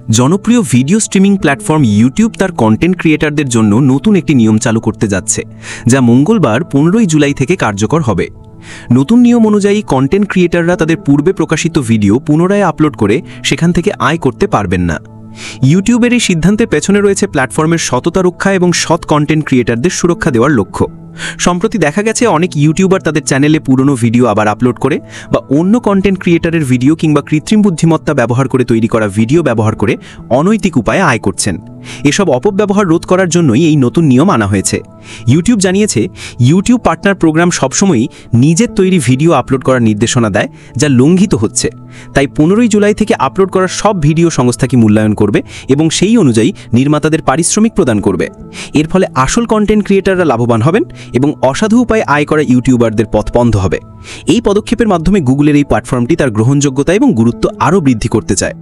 জনপ্রিয় video streaming platform YouTube তার content ক্রিয়েটারদের জন্য নতুন একটি নিয়ম চালু করতে যাচ্ছে, যা মঙ্গলবার 15 জুলাই থেকে কার্যকর হবে। নতুন নিয়ম অনুযায়ী কন্টেন্ট ক্রিয়েটাররা তাদের পূর্বে প্রকাশিত ভিডিও পুনরায় আপলোড করে সেখান থেকে আয় করতে পারবেন না। ইউটিউবের এই সিদ্ধান্তের পেছনে রয়েছে প্ল্যাটফর্মের সততা রক্ষা এবং সৎ কন্টেন্ট ক্রিয়েটারদের সুরক্ষা দেওয়ার লক্ষ্য। সম্প্রতি দেখা গেছে অনেক ইউটিউবার তাদের চ্যানেলে পুরনো ভিডিও আবার আপলোড করে বা অন্য কন্টেন্ট ক্রিয়েটারের ভিডিও কিংবা কৃত্রিম বুদ্ধিমত্তা ব্যবহার করে তৈরি করা ভিডিও ব্যবহার করে অনৈতিক উপায়ে আয় করছেন। এসব অপব্যবহার রোধ করার জন্যই এই নতুন নিয়ম আনা হয়েছে। ইউটিউব জানিয়েছে, ইউটিউব পার্টনার প্রোগ্রাম সবসময়ই নিজের তৈরি ভিডিও আপলোড করার নির্দেশনা দেয়, যা লঙ্ঘিত হচ্ছে। তাই 15 জুলাই থেকে আপলোড করা সব ভিডিও সংস্থাকে মূল্যায়ন করবে এবং সেই অনুযায়ী নির্মাতাদের পারিশ্রমিক প্রদান করবে। এর ফলে আসল কন্টেন্ট ক্রিয়েটাররা লাভবান হবেন এবং অসাধু উপায়ে আয় করা ইউটিউবারদের পথ বন্ধ হবে। এই পদক্ষেপের মাধ্যমে গুগলের এই প্ল্যাটফর্মটি তার গ্রহণযোগ্যতা এবং গুরুত্ব আরও বৃদ্ধি করতে চায়।